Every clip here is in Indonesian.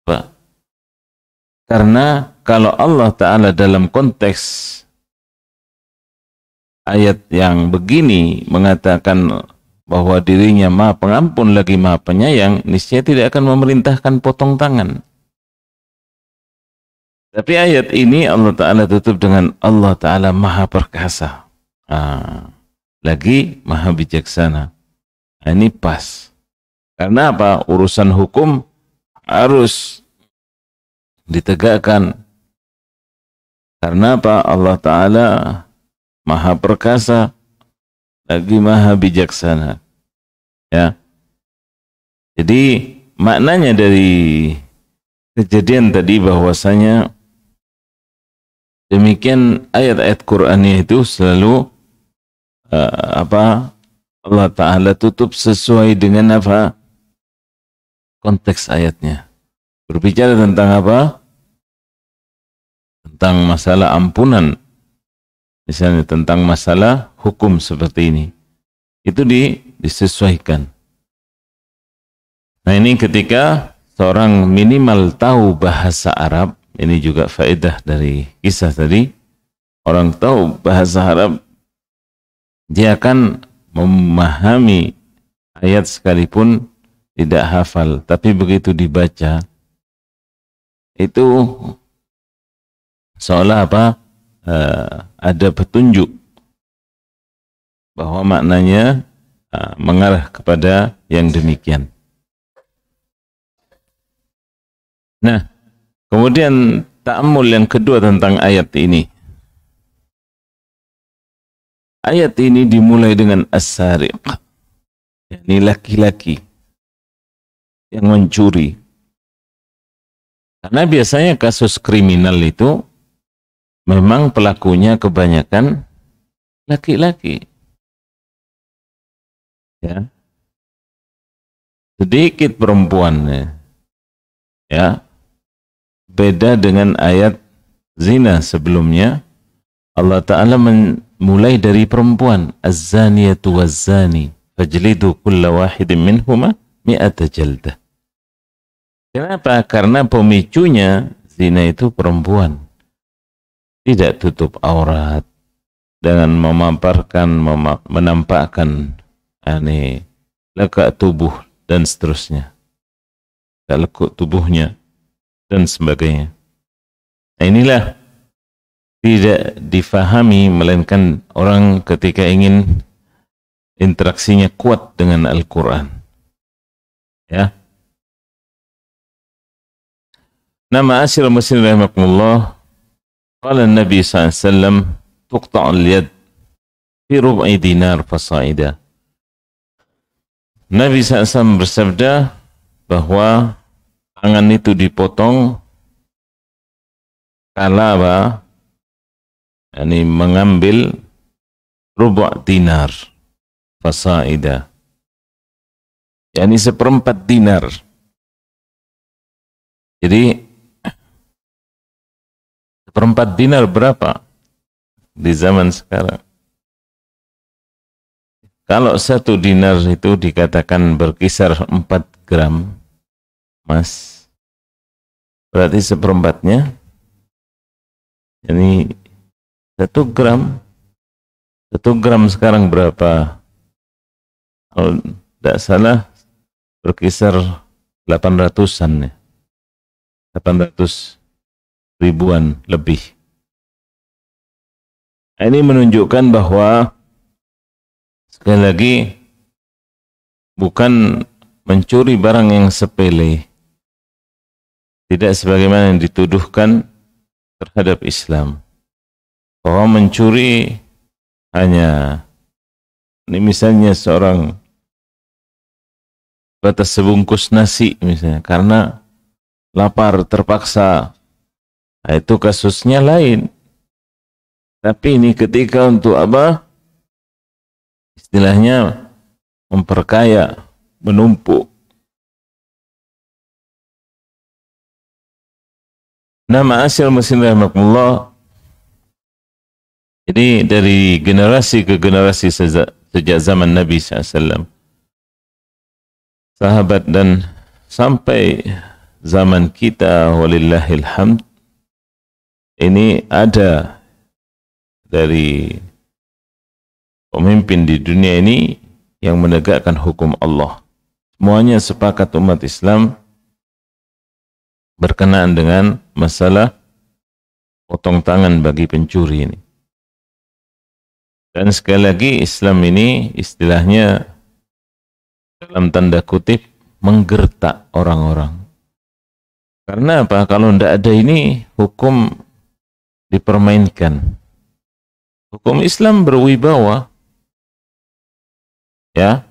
Pak. Karena kalau Allah Ta'ala dalam konteks ayat yang begini mengatakan bahwa dirinya Maha Pengampun lagi Maha Penyayang, niscaya tidak akan memerintahkan potong tangan. Tapi ayat ini Allah Ta'ala tutup dengan Allah Ta'ala Maha Perkasa. Lagi Maha Bijaksana. Ini pas. Karena apa? Urusan hukum harus ditegakkan. Karena apa? Allah Ta'ala Maha Perkasa, lagi Maha Bijaksana. Ya. Jadi maknanya dari kejadian tadi bahwasanya demikian ayat-ayat Qur'annya itu selalu Allah Ta'ala tutup sesuai dengan apa? Konteks ayatnya. Berbicara tentang apa? Tentang masalah ampunan. Misalnya tentang masalah hukum seperti ini. Itu disesuaikan. Nah ini ketika seorang minimal tahu bahasa Arab, ini juga faedah dari kisah tadi. Orang tahu bahasa Arab, dia akan memahami ayat sekalipun tidak hafal. Tapi begitu dibaca, itu seolah ada petunjuk bahwa maknanya mengarah kepada yang demikian. Nah, kemudian ta'ammul yang kedua tentang ayat ini. Ayat ini dimulai dengan as-sariq, yakni laki-laki yang mencuri. Karena biasanya kasus kriminal itu memang pelakunya kebanyakan laki-laki. Ya. Sedikit perempuannya. Ya. Beda dengan ayat zina sebelumnya. Allah Ta'ala mulai dari perempuan. Az-zaniyatu waz-zani fajlidu kulla wahidin minhuma mi'ata jaldah. Kenapa? Karena pemicunya zina itu perempuan. Tidak tutup aurat dengan menampakkan lekuk tubuh dan seterusnya. Lekuk tubuhnya dan sebagainya. Nah, inilah tidak difahami melainkan orang ketika ingin interaksinya kuat dengan Al-Quran. Ya. Nama asyir muslim rahimakumullah, qala Nabi SAW, tuqta'ul yad fi rub'i dinar fasaida. Nabi SAW bersabda bahwa tangan itu dipotong kala ini mengambil rubu' dinar fasaida, yakni seperempat dinar. Jadi seperempat dinar berapa di zaman sekarang? Kalau satu dinar itu dikatakan berkisar 4 gram emas, berarti seperempatnya ini 1 gram. 1 gram sekarang berapa? Kalau tidak salah berkisar 800-an ya. 800 ribuan lebih. Ini menunjukkan bahwa sekali lagi bukan mencuri barang yang sepele. Tidak sebagaimana yang dituduhkan terhadap Islam. Bahwa mencuri hanya, ini misalnya seorang batas sebungkus nasi misalnya, karena lapar terpaksa, nah, itu kasusnya lain. Tapi ini ketika untuk apa? Istilahnya memperkaya, menumpuk. Nama asyal muslim rahimakumullah. Jadi dari generasi ke generasi sejak zaman Nabi SAW, sahabat dan sampai zaman kita walillahil hamd ini ada dari pemimpin di dunia ini yang menegakkan hukum Allah. Semuanya sepakat umat Islam berkenaan dengan masalah potong tangan bagi pencuri ini. Dan sekali lagi Islam ini istilahnya dalam tanda kutip menggertak orang-orang. Karena apa? Kalau tidak ada ini hukum dipermainkan. Hukum Islam berwibawa. Ya.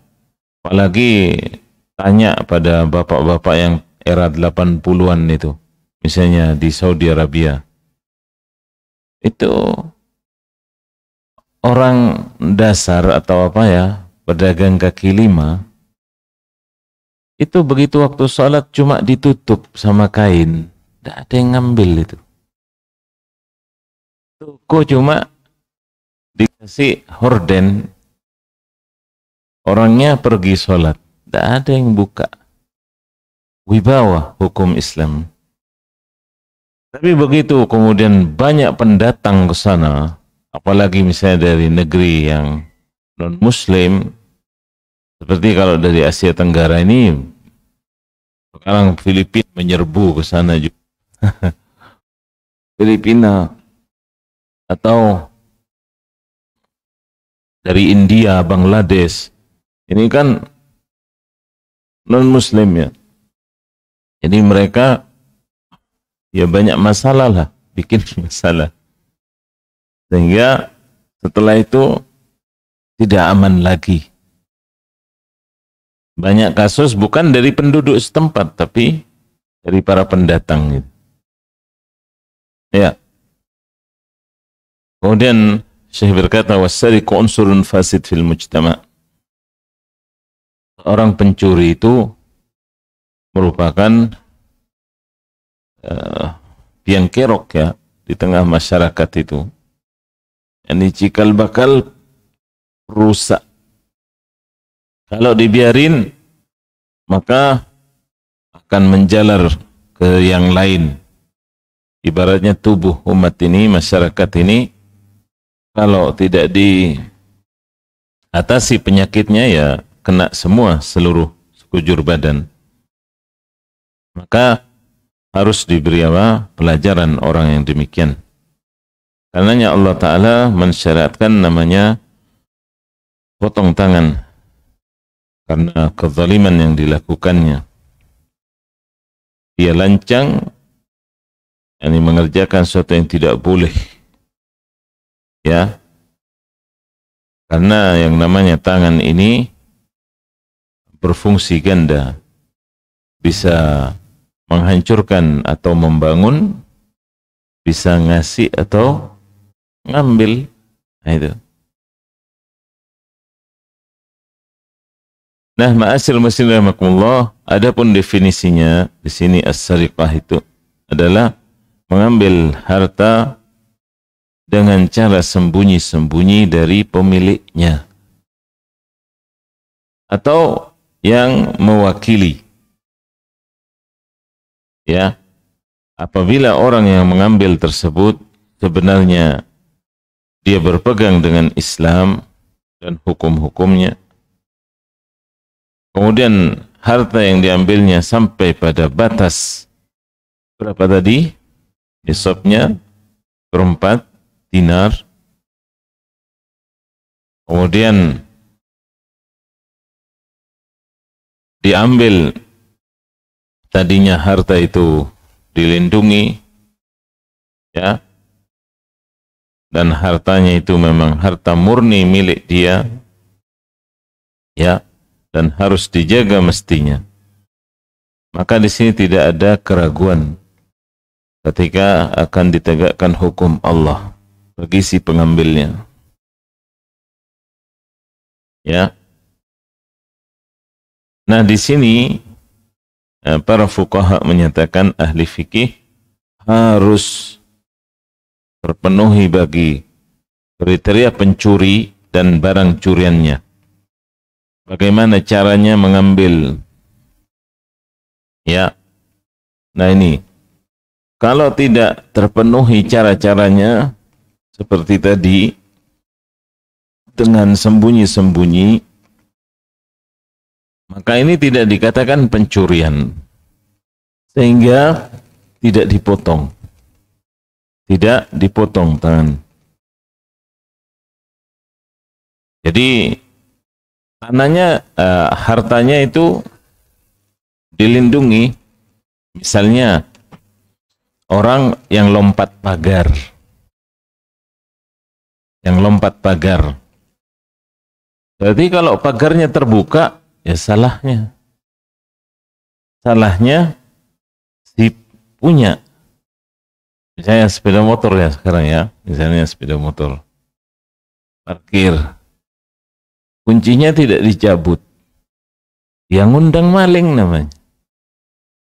Apalagi tanya pada bapak-bapak yang era 80-an itu. Misalnya di Saudi Arabia. Itu orang dasar atau apa ya, pedagang kaki lima, itu begitu waktu sholat cuma ditutup sama kain, tidak ada yang ngambil itu. Toko cuma dikasih horden, orangnya pergi sholat, tidak ada yang buka. Wibawa hukum Islam. Tapi begitu kemudian banyak pendatang ke sana, apalagi misalnya dari negeri yang non-Muslim, seperti kalau dari Asia Tenggara ini, sekarang Filipina menyerbu ke sana juga. Filipina atau dari India, Bangladesh, ini kan non-Muslim ya. Jadi mereka ya banyak masalah lah, bikin masalah. Sehingga setelah itu tidak aman lagi. Banyak kasus bukan dari penduduk setempat, tapi dari para pendatang. Ya. Kemudian Syekh berkata, "Wasariqu unsurun fasid fil mujtama'." Orang pencuri itu merupakan biang kerok ya di tengah masyarakat itu. Ini cikal bakal rusak. Kalau dibiarin, maka akan menjalar ke yang lain. Ibaratnya tubuh umat ini, masyarakat ini, kalau tidak diatasi penyakitnya, ya kena semua seluruh sekujur badan. Maka harus diberi apa? Pelajaran orang yang demikian. Karenanya Allah Ta'ala mensyariatkan namanya potong tangan. Karena kezaliman yang dilakukannya. Dia lancang, yakni mengerjakan sesuatu yang tidak boleh. Ya. Karena yang namanya tangan ini berfungsi ganda. Bisa menghancurkan atau membangun, bisa ngasih atau ngambil. Nah itu. Nah, ma'asyil muslimin rahimakumullah, adapun definisinya di sini as-sariqah itu adalah mengambil harta dengan cara sembunyi-sembunyi dari pemiliknya atau yang mewakili. Ya. Apabila orang yang mengambil tersebut sebenarnya dia berpegang dengan Islam dan hukum-hukumnya, kemudian harta yang diambilnya sampai pada batas berapa tadi? Nisabnya 4 dinar. Kemudian diambil tadinya harta itu dilindungi, ya, dan hartanya itu memang harta murni milik dia, ya, dan harus dijaga mestinya. Maka di sini tidak ada keraguan ketika akan ditegakkan hukum Allah bagi si pengambilnya. Ya. Nah, di sini para fuqaha menyatakan ahli fikih harus terpenuhi bagi kriteria pencuri dan barang curiannya. Bagaimana caranya mengambil, ya, Nah ini, kalau tidak terpenuhi cara-caranya seperti tadi, dengan sembunyi-sembunyi, maka ini tidak dikatakan pencurian, sehingga tidak dipotong. Tidak dipotong tangan. Jadi tanahnya, hartanya itu dilindungi. Misalnya orang yang lompat pagar, berarti kalau pagarnya terbuka, ya salahnya si punya. Misalnya sepeda motor ya sekarang ya, misalnya sepeda motor parkir, kuncinya tidak dicabut, yang ngundang maling namanya.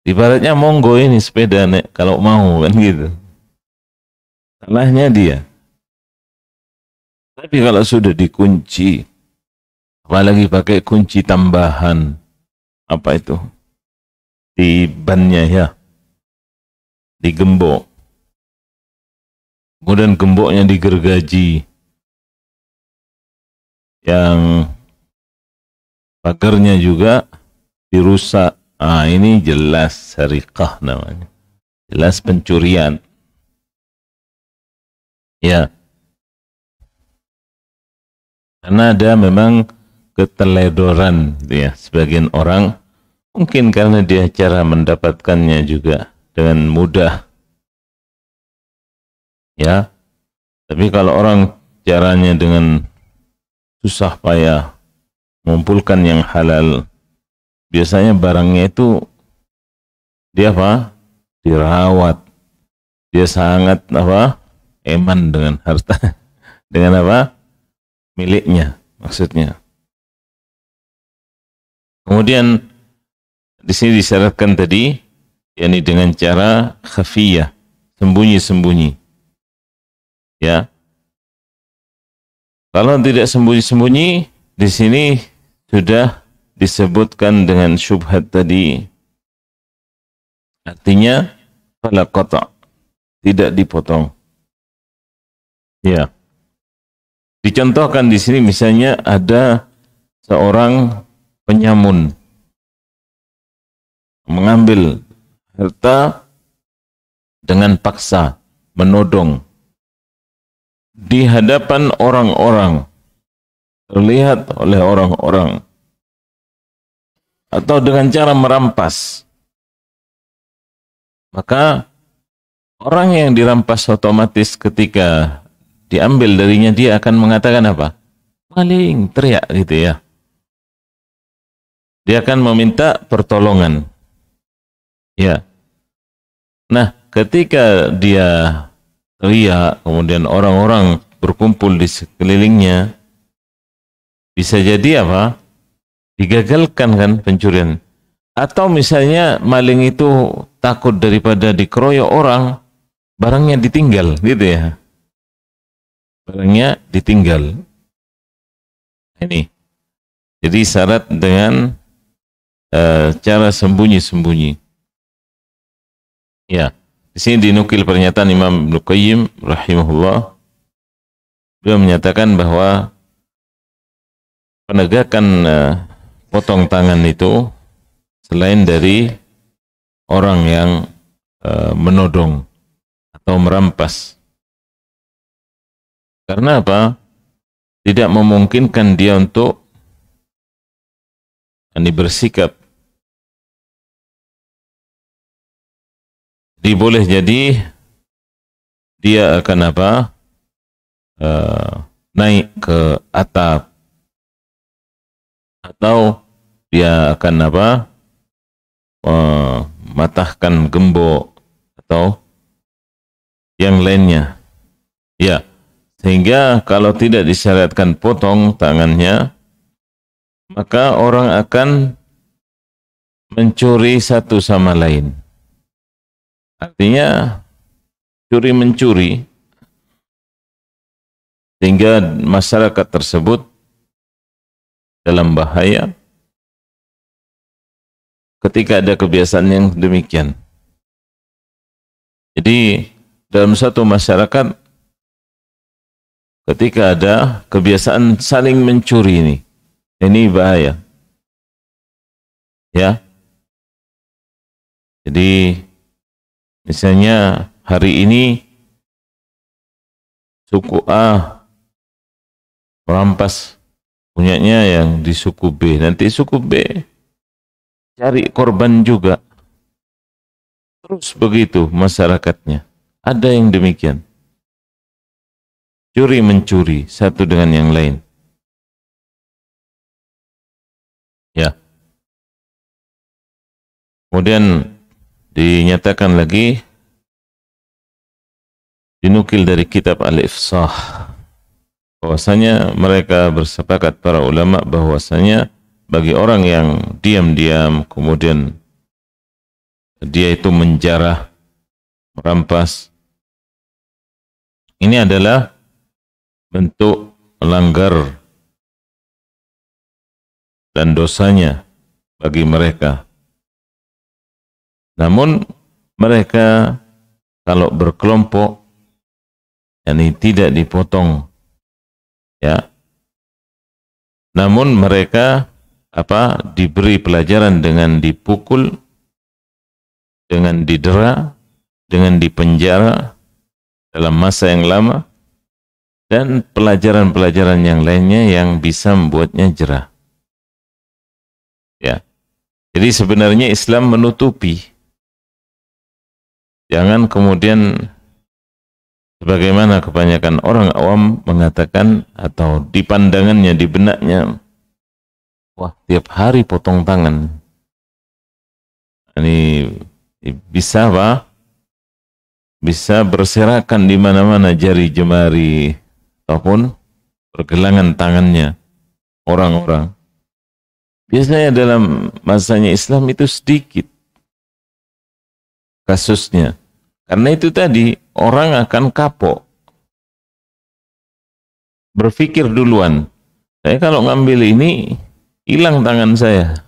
Ibaratnya monggo ini sepeda nek kalau mau, kan gitu. Salahnya dia. Tapi kalau sudah dikunci, apalagi pakai kunci tambahan, apa itu, di bannya ya, digembok, kemudian gemboknya digergaji, yang pagarnya juga dirusak. Ini jelas sariqah namanya, jelas pencurian. Ya, karena ada memang keteledoran gitu ya, sebagian orang mungkin karena dia cara mendapatkannya juga dengan mudah. Ya, tapi kalau orang caranya dengan susah payah mengumpulkan yang halal, biasanya barangnya itu dia dirawat, dia sangat eman dengan harta, dengan miliknya, maksudnya. Kemudian di sini disyaratkan tadi, yakni dengan cara khafiyah, sembunyi-sembunyi. Ya. Kalau tidak sembunyi-sembunyi, di sini sudah disebutkan dengan syubhat tadi. Artinya fala qata', tidak dipotong. Ya. Dicontohkan di sini misalnya ada seorang penyamun mengambil harta dengan paksa, menodong di hadapan orang-orang, terlihat oleh orang-orang, atau dengan cara merampas, maka orang yang dirampas otomatis ketika diambil darinya dia akan mengatakan apa? Maling, teriak gitu ya. Dia akan meminta pertolongan. Ya. Nah, ketika dia teriak, kemudian orang-orang berkumpul di sekelilingnya, bisa jadi apa? Digagalkan kan pencurian. Atau misalnya maling itu takut daripada dikeroyok orang, barangnya ditinggal, gitu ya. Barangnya ditinggal. Ini. Jadi syarat dengan cara sembunyi-sembunyi. Ya, di sini dinukil pernyataan Imam Ibnu Qayyim rahimahullah. Beliau menyatakan bahwa penegakan potong tangan itu selain dari orang yang menodong atau merampas. Karena apa? Tidak memungkinkan dia untuk bersikap. Jadi boleh jadi dia akan naik ke atap, atau dia akan mematahkan gembok atau yang lainnya. Ya, sehingga kalau tidak disyaratkan potong tangannya, maka orang akan mencuri satu sama lain. Artinya curi-mencuri, sehingga masyarakat tersebut dalam bahaya ketika ada kebiasaan yang demikian. Jadi dalam satu masyarakat ketika ada kebiasaan saling mencuri ini bahaya. Ya. Jadi misalnya hari ini suku A merampas punyanya yang di suku B, nanti suku B cari korban juga. Terus begitu masyarakatnya. Ada yang demikian. Curi mencuri satu dengan yang lain. Ya. Kemudian dinyatakan lagi, dinukil dari kitab Al-Ifsah, bahwasanya mereka bersepakat para ulama bahwasanya bagi orang yang diam-diam kemudian dia itu menjarah, merampas, ini adalah bentuk melanggar dan dosanya bagi mereka. Namun mereka kalau berkelompok, yakni tidak dipotong, ya. Namun mereka diberi pelajaran dengan dipukul, dengan didera, dengan dipenjara dalam masa yang lama, dan pelajaran-pelajaran yang lainnya yang bisa membuatnya jerah. Ya. Jadi sebenarnya Islam menutupi. Jangan kemudian sebagaimana kebanyakan orang awam mengatakan atau di pandangannya, di benaknya, wah tiap hari potong tangan. Ini bisa bisa berserakan di mana-mana jari jemari ataupun pergelangan tangannya orang-orang. Biasanya dalam masanya Islam itu sedikit kasusnya. Karena itu tadi orang akan kapok. Berpikir duluan. Saya kalau ngambil ini hilang tangan saya.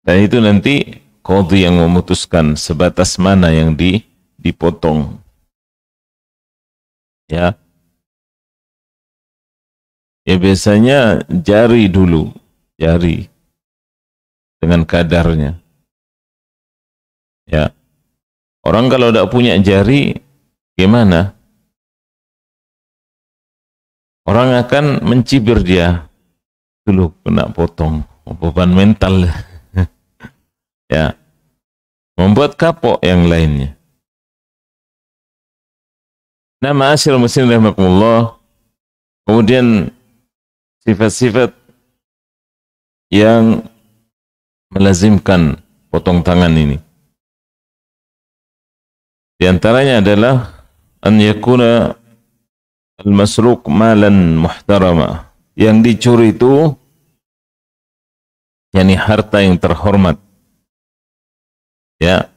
Dan itu nanti qadhi yang memutuskan sebatas mana yang dipotong. Ya. Ya biasanya jari dulu, jari dengan kadarnya. Ya. Orang kalau tidak punya jari, gimana? Orang akan mencibir dia. Dulu kena potong, beban mental. Ya. Membuat kapok yang lainnya. Nah, ma'asyiral muslimin rahimakumullah. Kemudian sifat-sifat yang melazimkan potong tangan ini. Di antaranya adalah an yakuna al-masruq malan muhtarama. Yang dicuri itu yakni harta yang terhormat. Ya.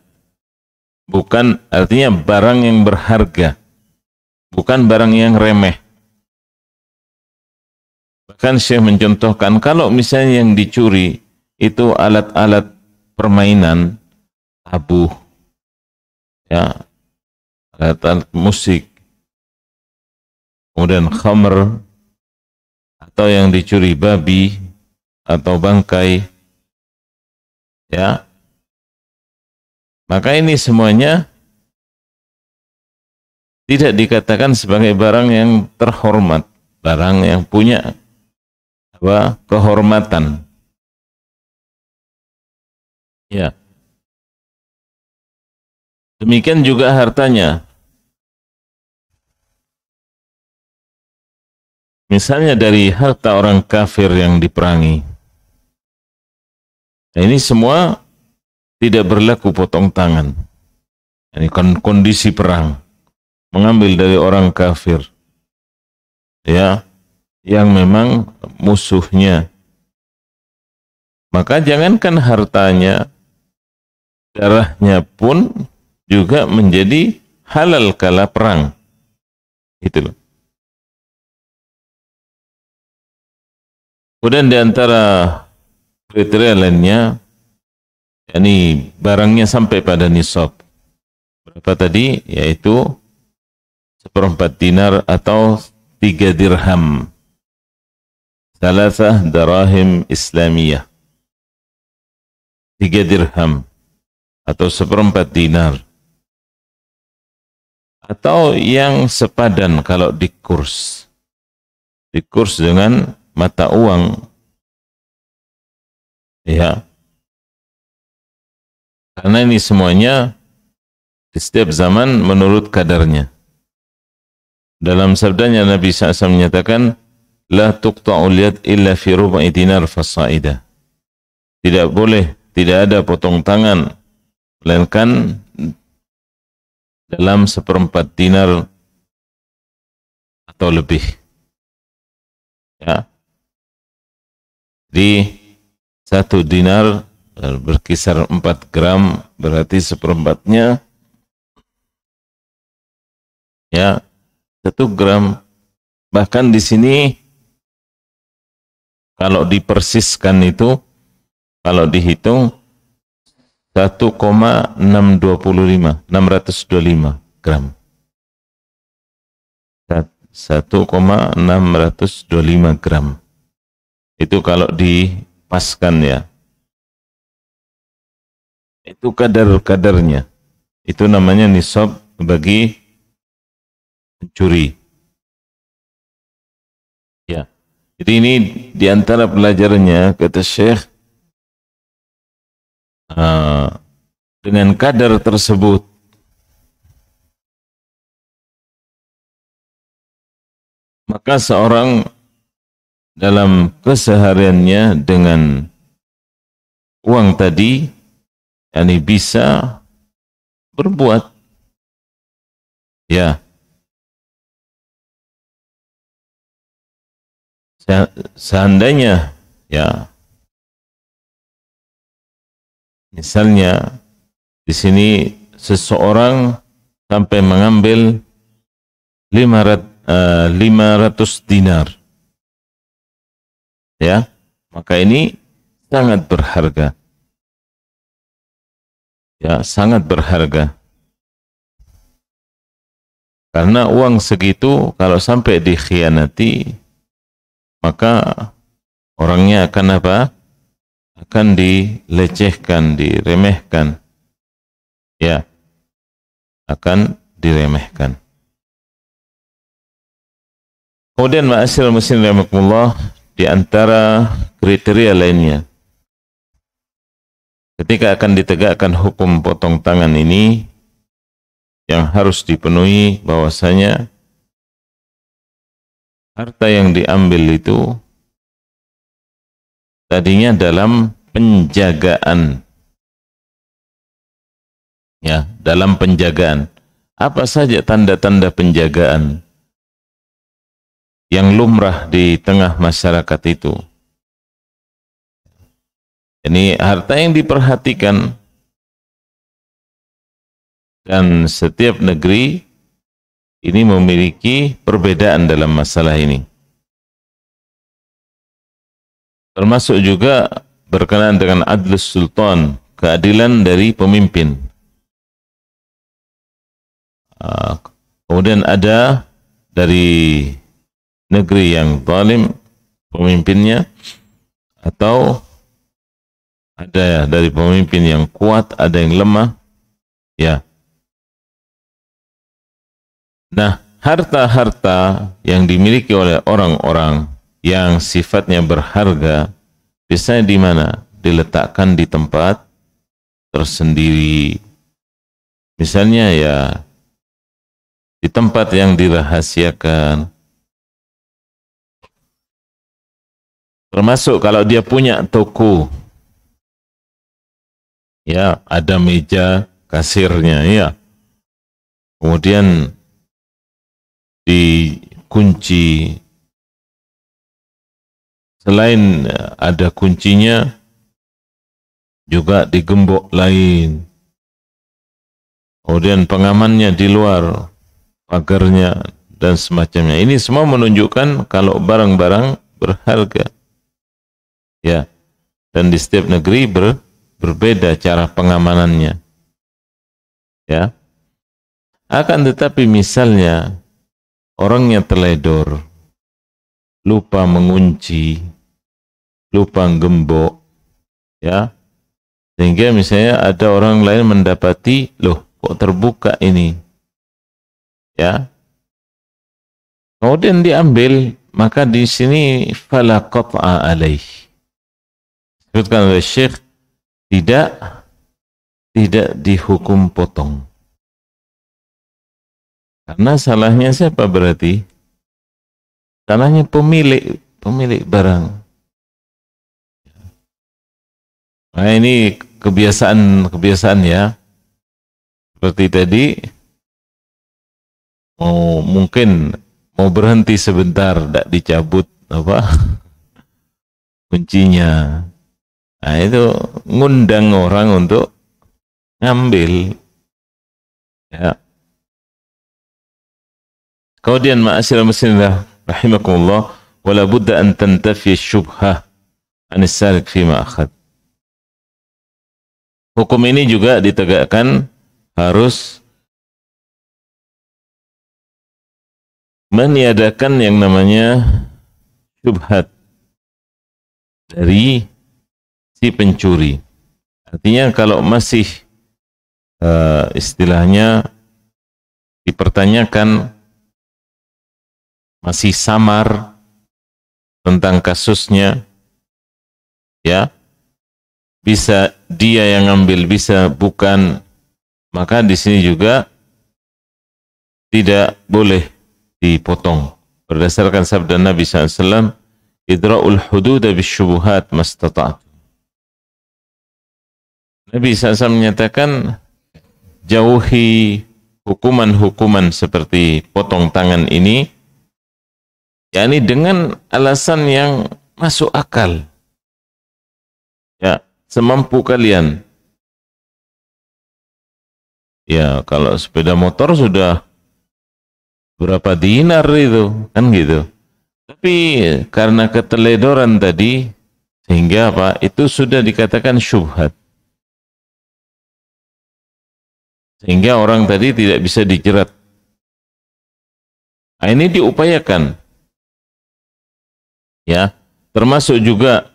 Bukan artinya barang yang berharga. Bukan barang yang remeh. Bahkan Syekh mencontohkan kalau misalnya yang dicuri itu alat-alat permainan, tabuh, ya, alat-alat musik, kemudian khamr, atau yang dicuri babi atau bangkai, ya, maka ini semuanya tidak dikatakan sebagai barang yang terhormat, barang yang punya kehormatan. Ya. Demikian juga hartanya. Misalnya dari harta orang kafir yang diperangi. Nah, ini semua tidak berlaku potong tangan. Ini kondisi perang. Mengambil dari orang kafir. Ya, yang memang musuhnya. Maka jangankan hartanya, darahnya pun juga menjadi halal kala perang. Itu loh. Kemudian di antara kriteria lainnya, yakni barangnya sampai pada nisab. berapa tadi? Yaitu 1/4 dinar atau 3 dirham. Salasah darahim Islamiyah. 3 dirham atau 1/4 dinar. Atau yang sepadan kalau dikurs. Dikurs dengan mata uang. Ya. Karena ini semuanya di setiap zaman menurut kadarnya. Dalam sabdanya Nabi SAW menyatakan, La tuqta'ul yad illa fi ruba'i dinar fasaidah. Tidak boleh, tidak ada potong tangan, melainkan dalam 1/4 dinar atau lebih. Ya. Jadi 1 dinar berkisar 4 gram, berarti 1/4-nya ya 1 gram. Bahkan di sini kalau dipersiskan itu, kalau dihitung 625 gram. 1,625 gram. Itu kalau dipaskan ya. Itu kadar-kadarnya. Itu namanya nisab bagi pencuri. Ya. Jadi ini diantara pelajarannya, kata Syekh, dengan kadar tersebut maka seorang dalam kesehariannya dengan uang tadi, yakni bisa berbuat. Ya. Seandainya, ya, misalnya di sini seseorang sampai mengambil 500 dinar, ya, maka ini sangat berharga, ya, sangat berharga, karena uang segitu kalau sampai dikhianati, maka orangnya akan apa? Akan dilecehkan, diremehkan, ya, akan diremehkan. Kemudian ma'asyiral muslimin rahimakumullah, di antara kriteria lainnya ketika akan ditegakkan hukum potong tangan ini yang harus dipenuhi, bahwasanya harta yang diambil itu tadinya dalam penjagaan. Ya, dalam penjagaan. Apa saja tanda-tanda penjagaan yang lumrah di tengah masyarakat itu? Ini harta yang diperhatikan, dan setiap negeri ini memiliki perbedaan dalam masalah ini. Termasuk juga berkenaan dengan adlus sultan, keadilan dari pemimpin. Kemudian ada dari negeri yang zalim pemimpinnya, atau ada dari pemimpin yang kuat, ada yang lemah, ya. Nah, harta-harta yang dimiliki oleh orang-orang yang sifatnya berharga, biasanya di mana? Diletakkan di tempat tersendiri. Misalnya ya, di tempat yang dirahasiakan. Termasuk kalau dia punya toko, ya, ada meja kasirnya, ya. Kemudian dikunci, selain ada kuncinya juga digembok lain, kemudian pengamannya di luar pagarnya dan semacamnya. Ini semua menunjukkan kalau barang-barang berharga, ya, dan di setiap negeri berbeda cara pengamanannya, ya. Akan tetapi misalnya orangnya teledor, lupa mengunci, lupa gembok, ya, sehingga misalnya ada orang lain mendapati, loh kok terbuka ini, ya, kemudian diambil, maka di sini fala qat'a alaih. Disebutkan oleh Syekh, tidak dihukum potong. Karena salahnya siapa berarti? Salahnya pemilik barang. Nah ini kebiasaan ya. Seperti tadi, mungkin mau berhenti sebentar, tidak dicabut kuncinya. Nah itu ngundang orang untuk ngambil. Ya. Kemudian ma'asyiral muslimin rahimakumullah, wala budda an tantafi syubhah anis salik fima akhad. Hukum ini juga ditegakkan harus meniadakan yang namanya syubhat dari si pencuri. Artinya kalau masih istilahnya dipertanyakan, masih samar tentang kasusnya, ya, bisa dia yang ngambil, bisa bukan, maka di sini juga tidak boleh dipotong. Berdasarkan sabda Nabi SAW, idra'ul hududa bisyubuhat mastata'at. Nabi SAW menyatakan, jauhi hukuman-hukuman seperti potong tangan ini, yakni dengan alasan yang masuk akal. Ya, semampu kalian. Ya, kalau sepeda motor sudah berapa dinar itu, kan gitu. Tapi karena keteledoran tadi, sehingga apa? Itu sudah dikatakan syubhat. Sehingga orang tadi tidak bisa dijerat. Nah, ini diupayakan. Ya, termasuk juga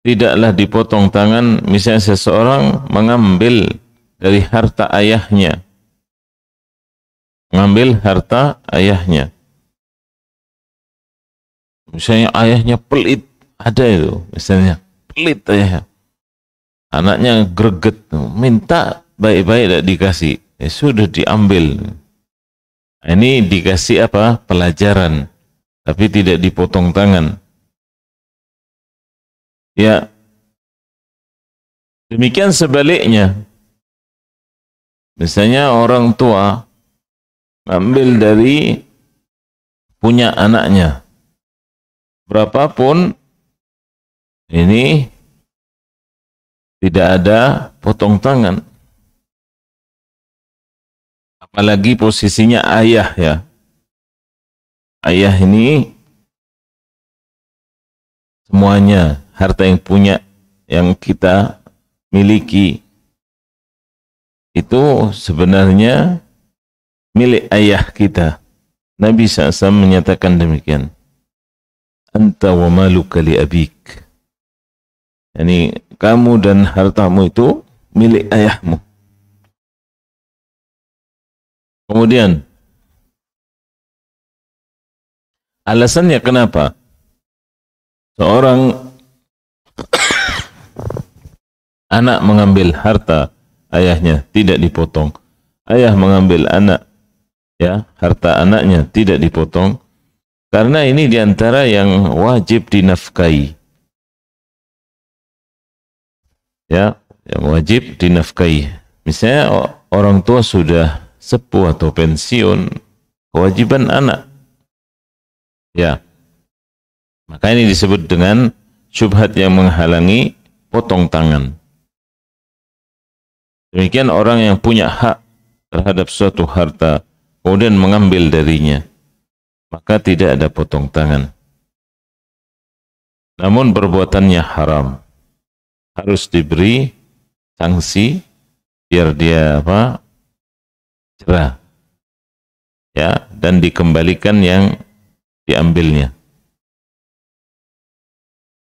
tidaklah dipotong tangan misalnya seseorang mengambil dari harta ayahnya. Mengambil harta ayahnya. Misalnya ayahnya pelit, ada itu, misalnya pelit ayahnya. Anaknya greget, minta baik-baik tidak dikasih. Ya sudah diambil. Ini dikasih apa? Pelajaran. Tapi tidak dipotong tangan. Ya, demikian sebaliknya. Misalnya orang tua ambil dari punya anaknya, berapapun ini tidak ada potong tangan. Apalagi posisinya ayah ya. Ayah ini semuanya harta yang punya, yang kita miliki itu sebenarnya milik ayah kita. Nabi SAW menyatakan demikian. Anta wa maluka li abik. Yani kamu dan hartamu itu milik ayahmu. Kemudian alasannya kenapa seorang anak mengambil harta ayahnya tidak dipotong, ayah mengambil anak, ya, harta anaknya tidak dipotong, karena ini diantara yang wajib dinafkahi, ya, yang wajib dinafkahi. Misalnya orang tua sudah sepuh atau pensiun, kewajiban anak, ya, maka ini disebut dengan syubhat yang menghalangi potong tangan. Demikian orang yang punya hak terhadap suatu harta, kemudian mengambil darinya, maka tidak ada potong tangan. Namun perbuatannya haram, harus diberi sanksi biar dia cerah. ya, dan dikembalikan yang diambilnya.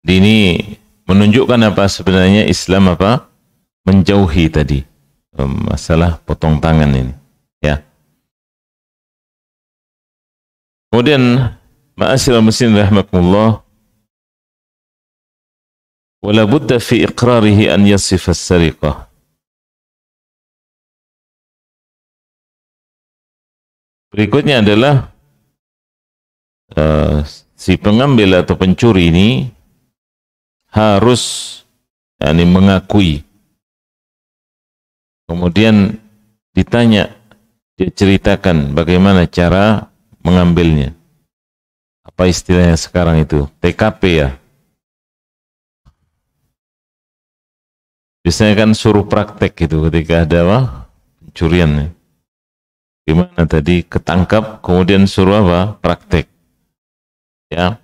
Ini menunjukkan apa sebenarnya Islam apa? Menjauhi tadi masalah potong tangan ini, ya. Kemudian ma'asyiral muslimin rahimakumullah, wala budda fi iqrarihi an yasif as-sariqah. Berikutnya adalah si pengambil atau pencuri ini harus mengakui. Kemudian ditanya, dia ceritakan bagaimana cara mengambilnya. Apa istilahnya sekarang itu? TKP ya. Biasanya kan suruh praktek gitu ketika ada apa? Pencurian. Gimana tadi ketangkap kemudian suruh apa? Praktek. Ya.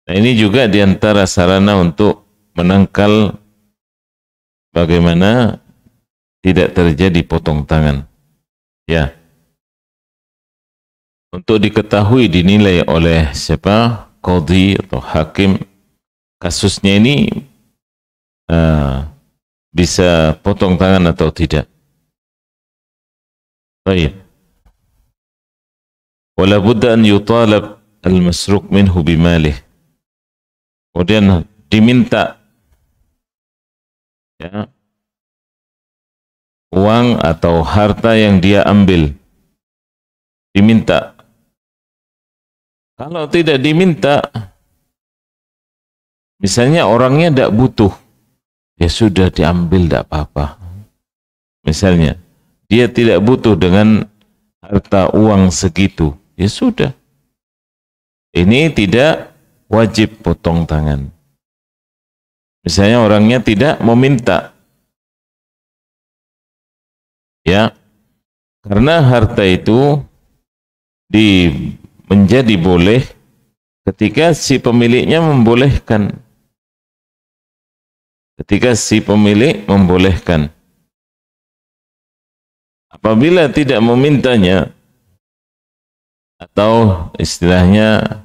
Nah, ini juga diantara sarana untuk menangkal bagaimana tidak terjadi potong tangan. Ya. Untuk diketahui dinilai oleh siapa? Qadhi atau hakim, kasusnya ini bisa potong tangan atau tidak. Baik. Wala budda an yutalab al-masruq minhu bimalih. Kemudian diminta ya, uang atau harta yang dia ambil, diminta. Kalau tidak diminta, misalnya orangnya tidak butuh, ya sudah diambil, tidak apa-apa. Misalnya dia tidak butuh dengan harta uang segitu, ya sudah. Ini tidak wajib potong tangan. Misalnya orangnya tidak meminta, ya, karena harta itu menjadi boleh ketika si pemiliknya membolehkan. Ketika si pemilik membolehkan. Apabila tidak memintanya atau istilahnya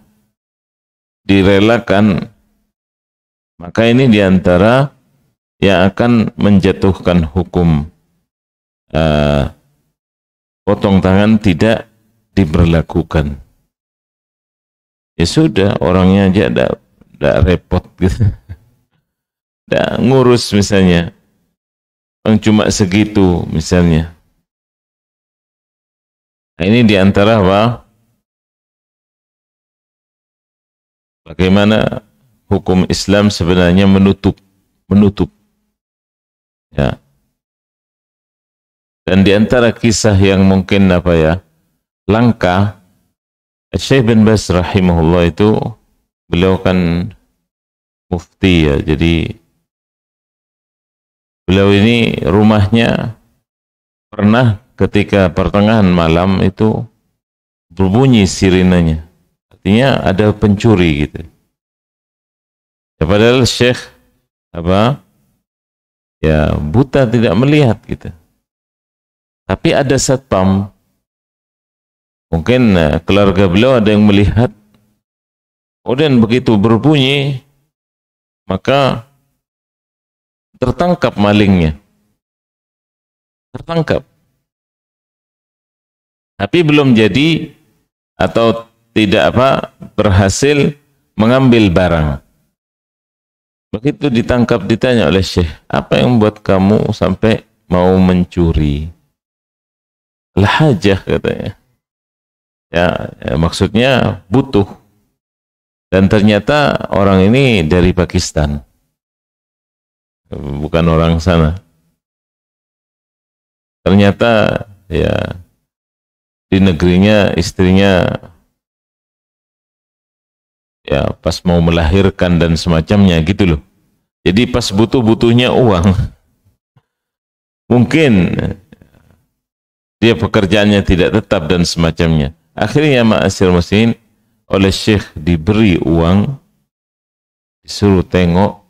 direlakan, maka ini diantara yang akan menjatuhkan hukum potong tangan tidak diberlakukan. Ya sudah, orangnya aja tidak repot gitu. Tidak ngurus misalnya, cuma segitu misalnya. Nah, ini diantara apa? Bagaimana hukum Islam sebenarnya menutup, ya. Dan diantara kisah yang mungkin apa ya, langka, Syekh bin Baz rahimahullah itu, beliau kan mufti ya, jadi beliau ini rumahnya pernah ketika pertengahan malam itu berbunyi sirenanya. Artinya ada pencuri gitu. Ya, padahal Syekh apa? Ya buta, tidak melihat gitu. Tapi ada satpam. Mungkin keluarga beliau ada yang melihat. Kemudian begitu berbunyi, maka tertangkap malingnya. Tertangkap. Tapi belum jadi atau tidak berhasil mengambil barang. Begitu ditangkap, ditanya oleh Syekh, apa yang membuat kamu sampai mau mencuri? Lahajah katanya. Ya, maksudnya butuh. Dan ternyata orang ini dari Pakistan. Bukan orang sana. Ternyata ya di negerinya istrinya ya pas mau melahirkan dan semacamnya gitu loh. Jadi pas butuh-butuhnya uang. Mungkin dia pekerjaannya tidak tetap dan semacamnya. Akhirnya ma'asyiral muslimin, oleh Syekh diberi uang, disuruh tengok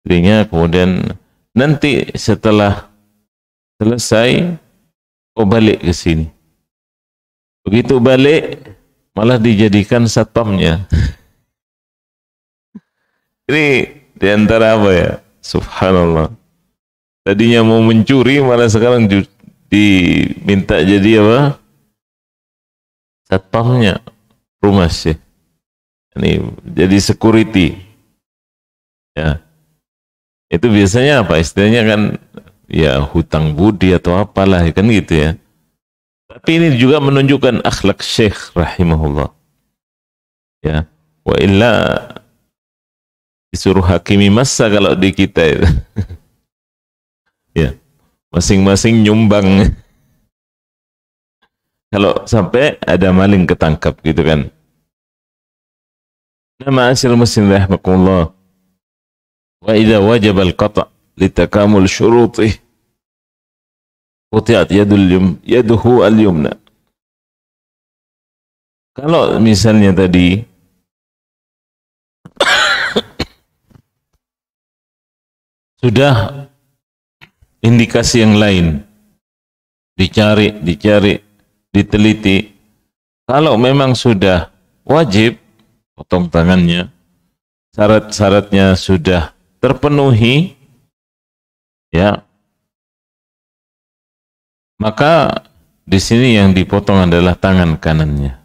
istrinya, kemudian nanti setelah selesai balik ke sini. Begitu balik malah dijadikan satpamnya. Ini diantara apa ya? Subhanallah. Tadinya mau mencuri malah sekarang diminta jadi apa? Satpamnya rumah sih. Ini jadi security. Ya. Itu biasanya apa? Istilahnya kan ya hutang budi atau apalah kan gitu ya. Tapi ini juga menunjukkan akhlak Syekh rahimahullah. Ya. Wa illa disuruh hakimi massa kalau di kita itu. Ya. Masing-masing nyumbang. Kalau sampai ada maling ketangkap gitu kan. Nama asyil muslim rahimakumullah. Wa idza wajaba al-qata' litakamul syurutih quti'at yaduhu al-yumna. Kalau misalnya tadi sudah indikasi yang lain dicari, diteliti, kalau memang sudah wajib potong tangannya, syarat-syaratnya sudah terpenuhi, ya, maka di sini yang dipotong adalah tangan kanannya.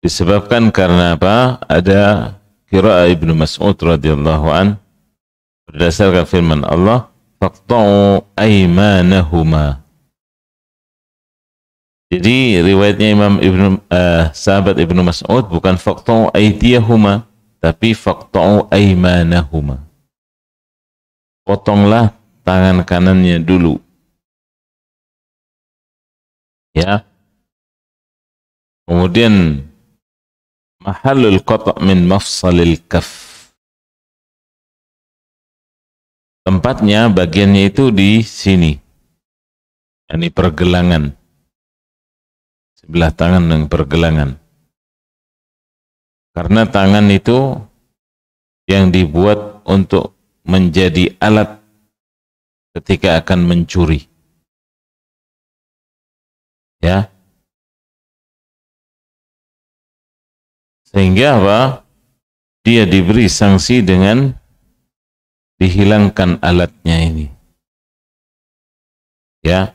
Disebabkan karena apa? Ada qiraah Ibnu Mas'ud radhiyallahu an berdasarkan firman Allah, faqta'u aymanahuma. Jadi riwayatnya sahabat Ibnu Mas'ud bukan faqta'u aydiyahuma, tapi faqta'u aymanahuma. Potonglah tangan kanannya dulu. Ya. Kemudian mahallul qata' min mafsalil kaf. Tempatnya, bagiannya itu di sini. Ini pergelangan. Sebelah tangan dengan pergelangan. Karena tangan itu yang dibuat untuk menjadi alat ketika akan mencuri. Ya. Sehingga apa? Dia diberi sanksi dengan dihilangkan alatnya ini. Ya.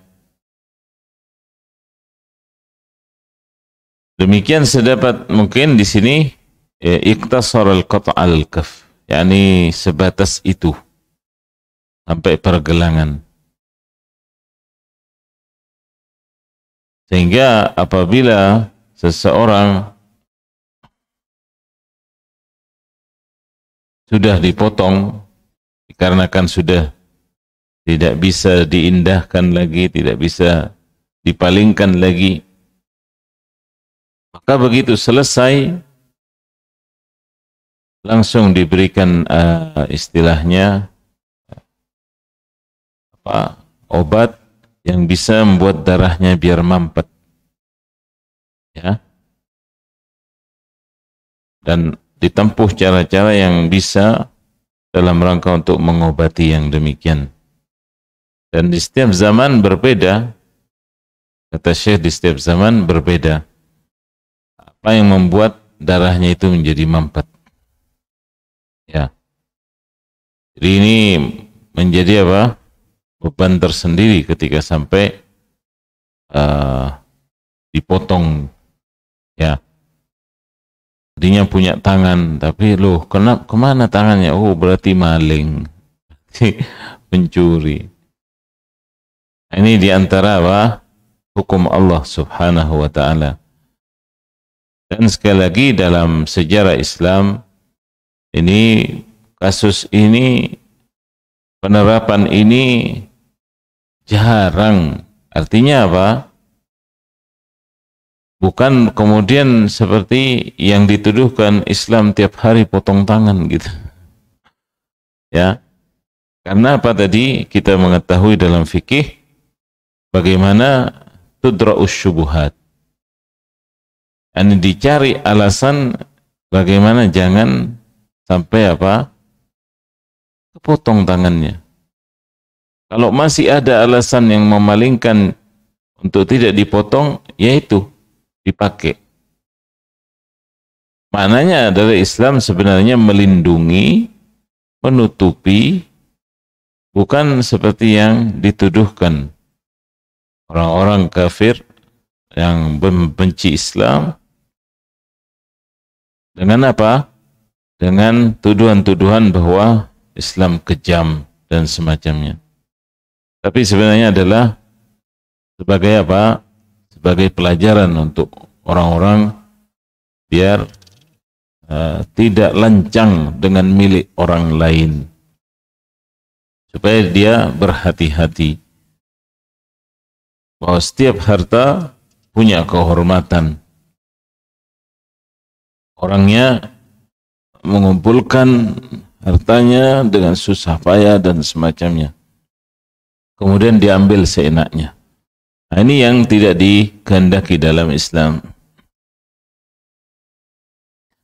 Demikian sedapat mungkin di sini iqtasar al-qata' al-kaf, yakni sebatas itu sampai pergelangan. Sehingga apabila seseorang sudah dipotong dikarenakan sudah tidak bisa diindahkan lagi, tidak bisa dipalingkan lagi, maka begitu selesai langsung diberikan istilahnya apa, obat yang bisa membuat darahnya biar mampet, ya, dan ditempuh cara-cara yang bisa dalam rangka untuk mengobati yang demikian. Dan di setiap zaman berbeda, kata Syekh, di setiap zaman berbeda apa yang membuat darahnya itu menjadi mampet. Ya. Jadi ini menjadi apa? Beban tersendiri ketika sampai dipotong. Ya. Tadinya punya tangan, tapi loh, kemana tangannya? Oh, berarti maling, pencuri. Ini diantara apa? Hukum Allah subhanahu wa ta'ala. Dan sekali lagi dalam sejarah Islam, ini kasus ini, penerapan ini jarang. Artinya apa? Bukan kemudian seperti yang dituduhkan Islam tiap hari potong tangan gitu. Ya. Karena apa tadi kita mengetahui dalam fikih bagaimana tudra'us syubuhat. Ini dicari alasan bagaimana jangan sampai apa? Kepotong tangannya. Kalau masih ada alasan yang memalingkan untuk tidak dipotong, yaitu dipakai. Maknanya adalah Islam sebenarnya melindungi, menutupi, bukan seperti yang dituduhkan orang-orang kafir yang membenci Islam. Dengan apa? Dengan tuduhan-tuduhan bahwa Islam kejam dan semacamnya. Tapi sebenarnya adalah sebagai apa? Sebagai pelajaran untuk orang-orang biar tidak lancang dengan milik orang lain. Supaya dia berhati-hati bahwa setiap harta punya kehormatan. Orangnya mengumpulkan hartanya dengan susah payah dan semacamnya. Kemudian diambil seenaknya. Nah, ini yang tidak dikehendaki dalam Islam.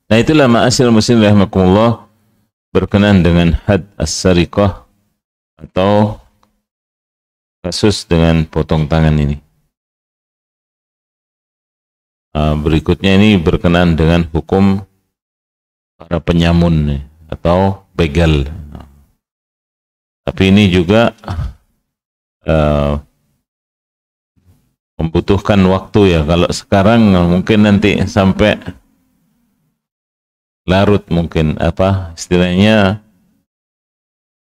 Nah, itulah ma'asyiral muslimin rahimakumullah berkenaan dengan had as-sariqah atau kasus dengan potong tangan ini. Berikutnya ini berkenaan dengan hukum para penyamun atau begal. Tapi ini juga membutuhkan waktu ya. Kalau sekarang mungkin nanti sampai larut, mungkin apa istilahnya,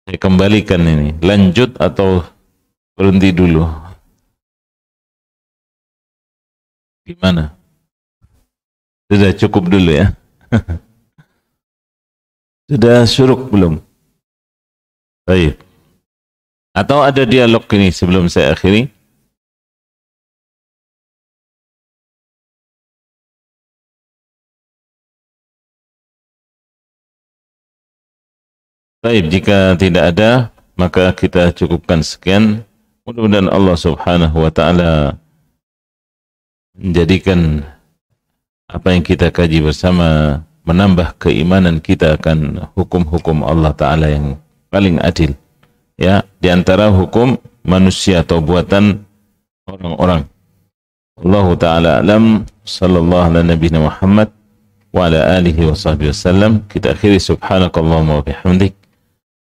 saya kembalikan ini. Lanjut atau berhenti dulu? Gimana? Sudah cukup dulu ya? Sudah syuruk belum? Baik. Atau ada dialog ini sebelum saya akhiri? Baik, jika tidak ada, maka kita cukupkan sekian. Mudah-mudahan Allah Subhanahu wa Ta'ala menjadikan apa yang kita kaji bersama menambah keimanan kita akan hukum-hukum Allah Ta'ala yang paling adil. Ya, di antara hukum manusia atau buatan orang-orang. Allah Ta'ala alam, sallallahu ala nabiyina Muhammad wa ala alihi wa sahbihi wasallam. Kita akhiri subhanakallahumma wa bihamdik.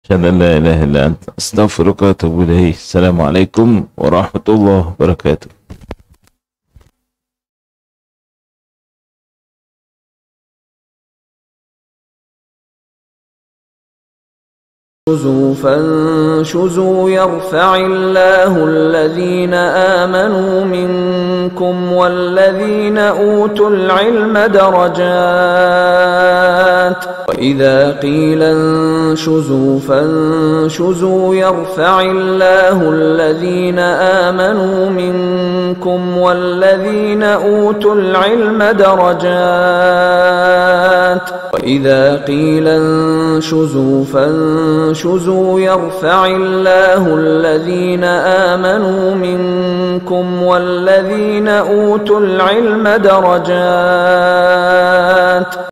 Asyhadu an la ilaha illa anta astaghfiruka wa atubu ilaik. Assalamualaikum warahmatullahi wabarakatuh. فانشزوا يرفع الله الذين آمنوا منكم والذين أوتوا العلم درجات وإذا قيل انشزوا فانشزوا يرفع الله الذين آمنوا منكم والذين أوتوا العلم درجات وإذا قيل انشزوا فانشزوا يرفع الله الذين آمنوا منكم والذين أوتوا العلم درجات